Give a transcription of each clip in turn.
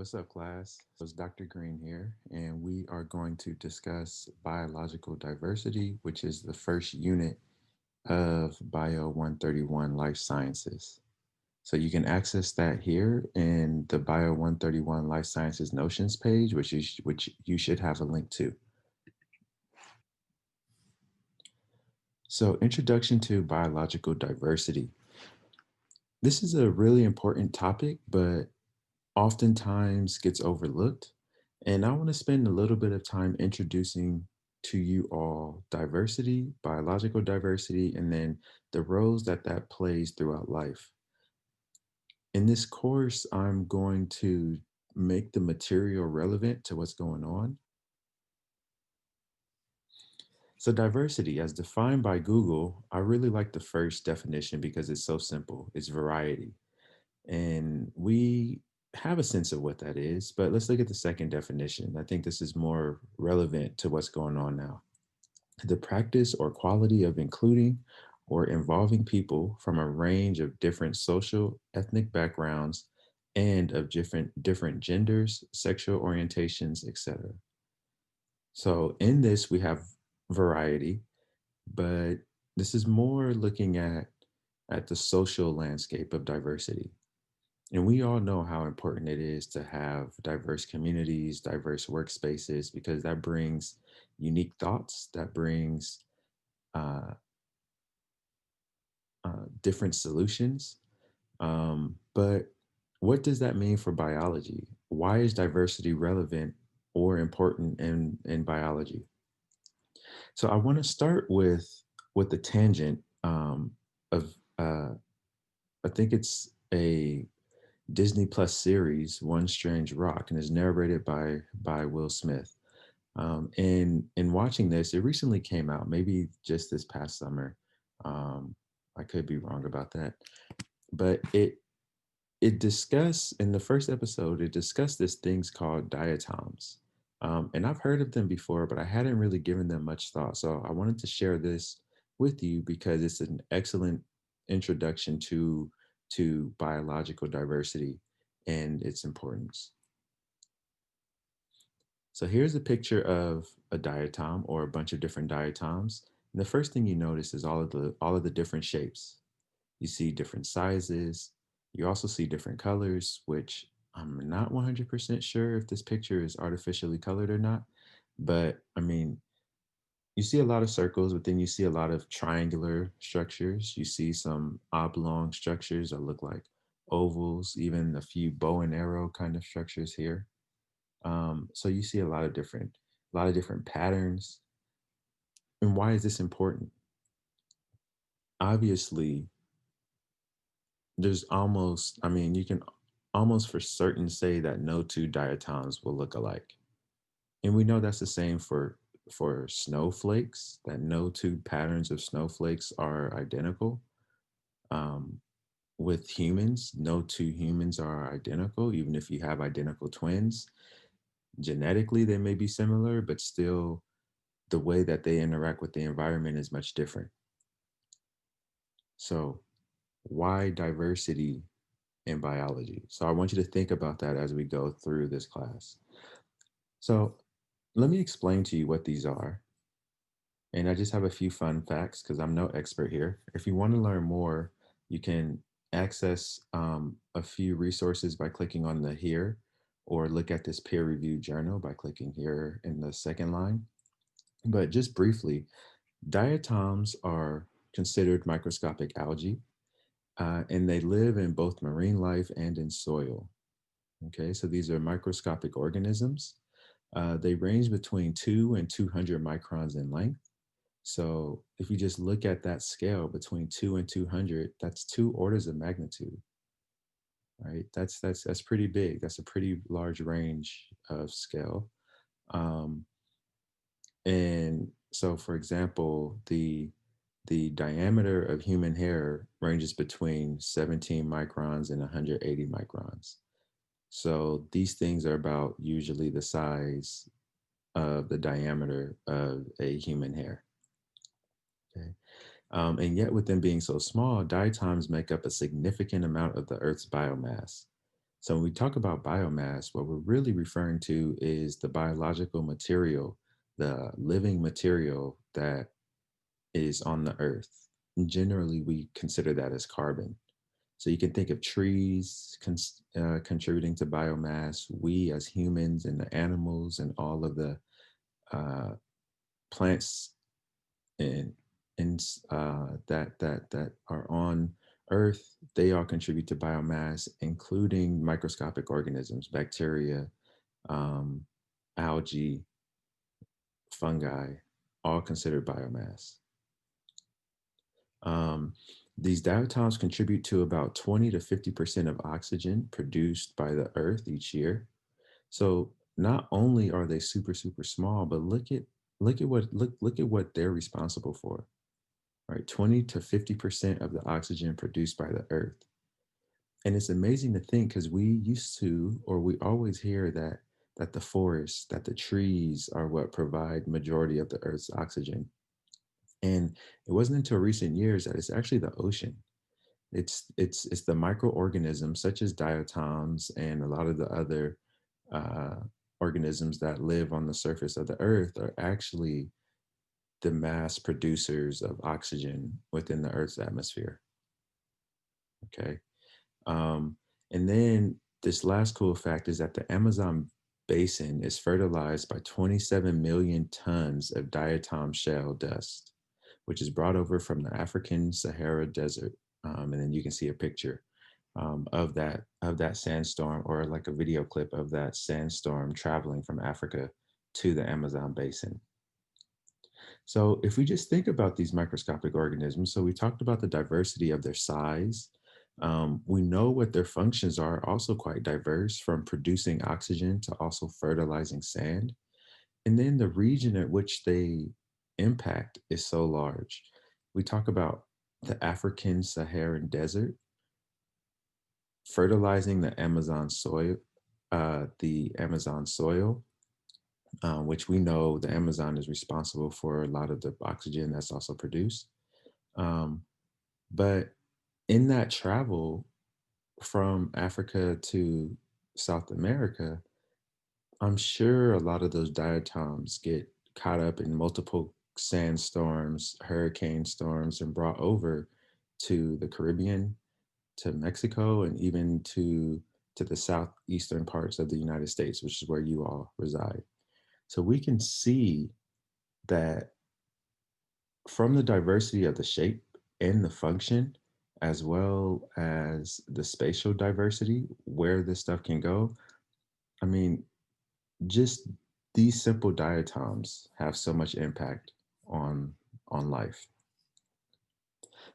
What's up, class? So it's Dr. Green here, and we are going to discuss biological diversity, which is the first unit of Bio 131 Life Sciences. So you can access that here in the Bio 131 Life Sciences Notions page, which you should have a link to. So, introduction to biological diversity. This is a really important topic, but oftentimes gets overlooked. And I want to spend a little bit of time introducing to you all diversity, biological diversity, and then the roles that plays throughout life. In this course, I'm going to make the material relevant to what's going on. So, diversity, as defined by Google, I really like the first definition because it's so simple it's variety. And we have a sense of what that is, but let's look at the second definition. I think this is more relevant to what's going on now. The practice or quality of including or involving people from a range of different social, ethnic backgrounds and of different genders, sexual orientations, etc. So in this we have variety, but this is more looking at the social landscape of diversity. And we all know how important it is to have diverse communities, diverse workspaces, because that brings unique thoughts, that brings uh, different solutions. But what does that mean for biology? Why is diversity relevant or important in biology? So I want to start with the tangent of I think it's a Disney Plus series, One Strange Rock, and is narrated by Will Smith. And watching this, it recently came out, maybe just this past summer. Um, I could be wrong about that, but it discussed in the first episode, it discussed this things called diatoms. And I've heard of them before, but I hadn't really given them much thought. So I wanted to share this with you because it's an excellent introduction to biological diversity and its importance. So here's a picture of a diatom or a bunch of different diatoms. And the first thing you notice is all of the different shapes. You see different sizes. You also see different colors, which I'm not 100% sure if this picture is artificially colored or not. But I mean, you see a lot of circles, but then you see a lot of triangular structures. You see some oblong structures that look like ovals, even a few bow and arrow kind of structures here. So you see a lot of different patterns. And why is this important? Obviously, there's almost, I mean, you can almost for certain say that no two diatoms will look alike. And we know that's the same for snowflakes, that no two patterns of snowflakes are identical. Um, with humans, no two humans are identical, even if you have identical twins. Genetically, they may be similar, but still the way that they interact with the environment is much different. So, why diversity in biology? So, I want you to think about that as we go through this class. So, let me explain to you what these are. And I just have a few fun facts because I'm no expert here. If you want to learn more, you can access a few resources by clicking on the here, or look at this peer reviewed journal by clicking here in the second line. But just briefly, diatoms are considered microscopic algae, and they live in both marine life and in soil. Okay, so these are microscopic organisms. They range between 2 and 200 microns in length. So if you just look at that scale between 2 and 200, that's two orders of magnitude, right? That's pretty big. That's a pretty large range of scale. Um, and so, for example, the diameter of human hair ranges between 17 microns and 180 microns. So these things are about usually the size of the diameter of a human hair. Okay. And yet, with them being so small, diatoms make up a significant amount of the Earth's biomass. So when we talk about biomass, what we're really referring to is the biological material, the living material that is on the earth. And generally, we consider that as carbon. So you can think of trees contributing to biomass, we as humans and the animals and all of the uh, plants and that are on Earth, they all contribute to biomass, including microscopic organisms, bacteria, um, algae, fungi, all considered biomass. Um, these diatoms contribute to about 20 to 50% of oxygen produced by the Earth each year. So not only are they super, super small, but look at what they're responsible for. Right? 20 to 50% of the oxygen produced by the earth. And it's amazing to think because we used to, or we always hear that the forests, that the trees are what provide majority of the earth's oxygen. And it wasn't until recent years that it's actually the ocean. It's the microorganisms such as diatoms and a lot of the other uh, organisms that live on the surface of the earth are actually the mass producers of oxygen within the earth's atmosphere. Okay. Um, and then this last cool fact is that the Amazon basin is fertilized by 27 million tons of diatom shell dust, which is brought over from the African Sahara Desert. And then you can see a picture of that sandstorm, or like a video clip of that sandstorm traveling from Africa to the Amazon basin. So if we just think about these microscopic organisms, so we talked about the diversity of their size. We know what their functions are also quite diverse, from producing oxygen to also fertilizing sand. And then the region at which they impact is so large. We talk about the African Saharan Desert fertilizing the Amazon soil, which we know the Amazon is responsible for a lot of the oxygen that's also produced. Um, but in that travel from Africa to South America, I'm sure a lot of those diatoms get caught up in multiple sandstorms, hurricane storms, and brought over to the Caribbean, to Mexico, and even to the southeastern parts of the United States, which is where you all reside. So we can see that from the diversity of the shape and the function, as well as the spatial diversity, where this stuff can go. I mean, just these simple diatoms have so much impact on life.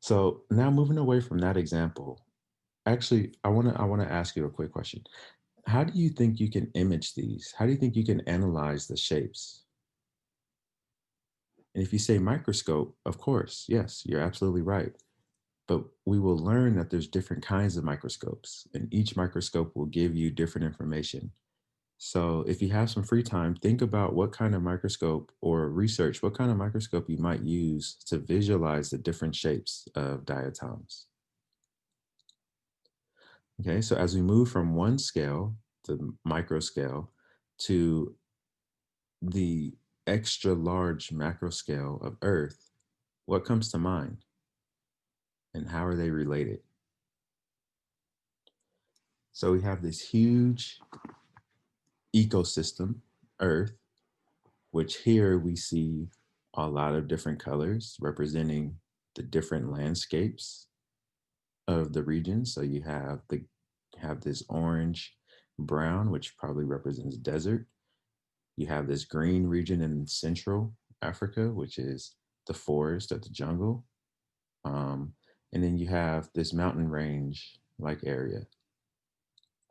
So now moving away from that example, actually, I want to ask you a quick question. How do you think you can image these? How do you think you can analyze the shapes? And if you say microscope, of course, yes, you're absolutely right. But we will learn that there's different kinds of microscopes, and each microscope will give you different information. So if you have some free time, think about what kind of microscope, or research what kind of microscope you might use to visualize the different shapes of diatoms. Okay, so as we move from one scale, the micro scale, to the extra large macro scale of Earth, what comes to mind and how are they related? So we have this huge ecosystem, Earth, which here we see a lot of different colors representing the different landscapes of the region. So you have this orange brown, which probably represents desert. You have this green region in Central Africa, which is the forest of the jungle. Um, and then you have this mountain range like area.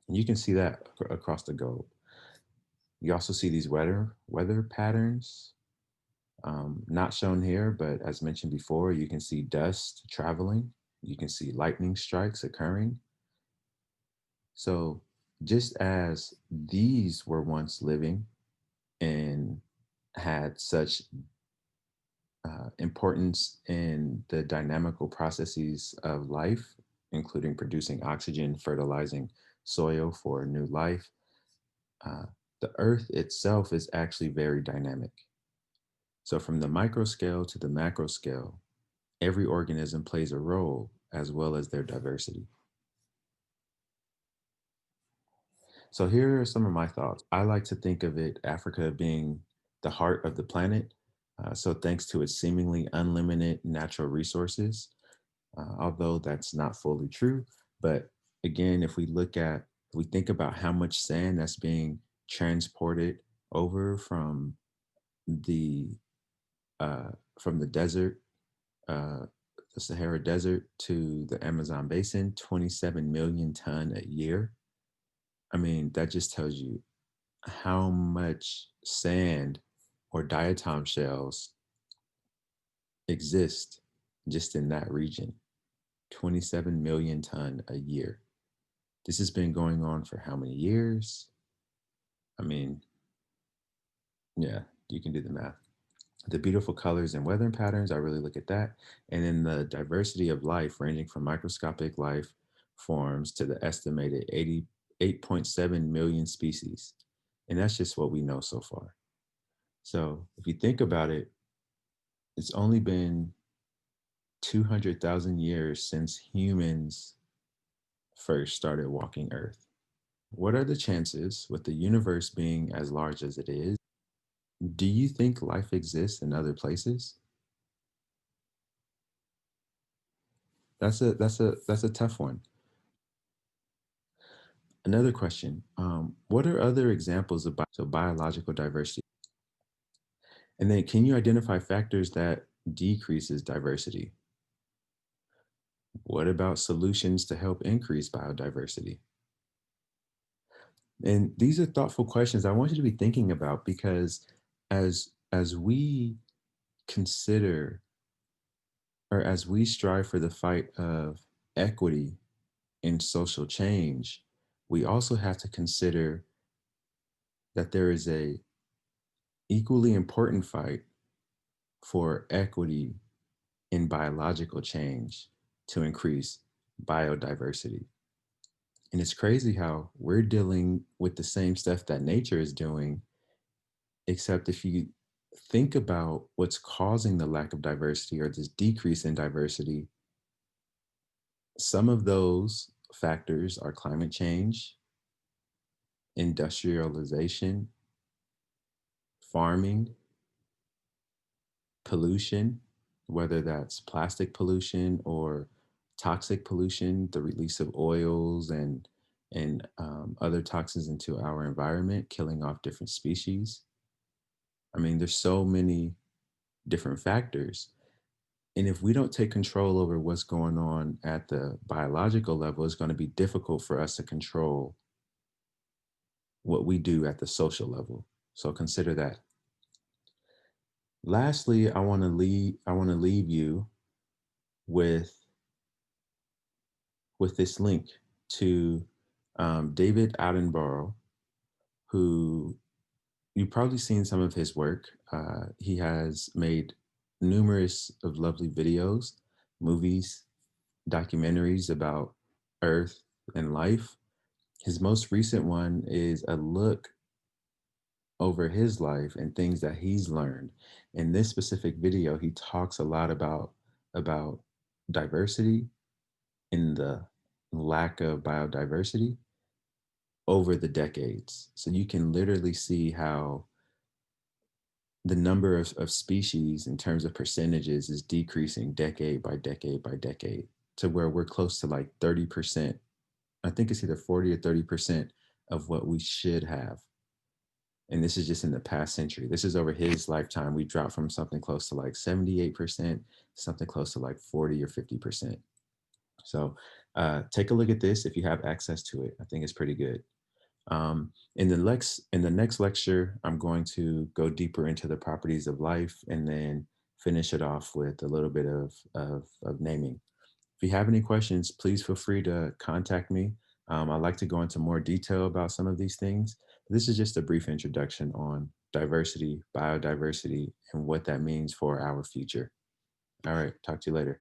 And you can see that across the globe. You also see these weather patterns, not shown here, but as mentioned before, you can see dust traveling. You can see lightning strikes occurring. So just as these were once living and had such importance in the dynamical processes of life, including producing oxygen, fertilizing soil for new life. Uh, the earth itself is actually very dynamic. So, from the micro scale to the macro scale, every organism plays a role as well as their diversity. So, here are some of my thoughts. I like to think of it, Africa being the heart of the planet. So, thanks to its seemingly unlimited natural resources, although that's not fully true. But again, if we think about how much sand that's being transported over the uh, from the desert, uh, the Sahara Desert to the Amazon basin, 27 million ton a year. I mean, that just tells you how much sand or diatom shells exist just in that region. 27 million ton a year. This has been going on for how many years? I mean, yeah, you can do the math. The beautiful colors and weather patterns, I really look at that. And then the diversity of life, ranging from microscopic life forms to the estimated 88.7 million species. And that's just what we know so far. So if you think about it, it's only been 200,000 years since humans first started walking Earth. What are the chances, with the universe being as large as it is, do you think life exists in other places? That's a tough one. Another question: what are other examples of biological diversity? And then, can you identify factors that decreases diversity? What about solutions to help increase biodiversity? And these are thoughtful questions I want you to be thinking about, because as we consider, or as we strive for the fight of equity in social change, we also have to consider that there is a equally important fight for equity in biological change to increase biodiversity. And it's crazy how we're dealing with the same stuff that nature is doing, except if you think about what's causing the lack of diversity or this decrease in diversity, some of those factors are climate change, industrialization, farming, pollution, whether that's plastic pollution or toxic pollution, the release of oils and other toxins into our environment, killing off different species. I mean, there's so many different factors. And if we don't take control over what's going on at the biological level, it's going to be difficult for us to control what we do at the social level. So consider that. Lastly, I want to leave you with this link to David Attenborough, who you've probably seen some of his work. He has made numerous of lovely videos, movies, documentaries about Earth and life. His most recent one is a look over his life and things that he's learned. In this specific video, he talks a lot about diversity and the lack of biodiversity over the decades. So you can literally see how the number of species in terms of percentages is decreasing decade by decade by decade, to where we're close to like 30%. I think it's either 40 or 30% of what we should have. And this is just in the past century. This is over his lifetime. We dropped from something close to like 78%, something close to like 40 or 50%. So take a look at this if you have access to it. I think it's pretty good. In the next lecture, I'm going to go deeper into the properties of life and then finish it off with a little bit of naming. If you have any questions, please feel free to contact me. I'd like to go into more detail about some of these things. This is just a brief introduction on diversity, biodiversity, and what that means for our future. All right, talk to you later.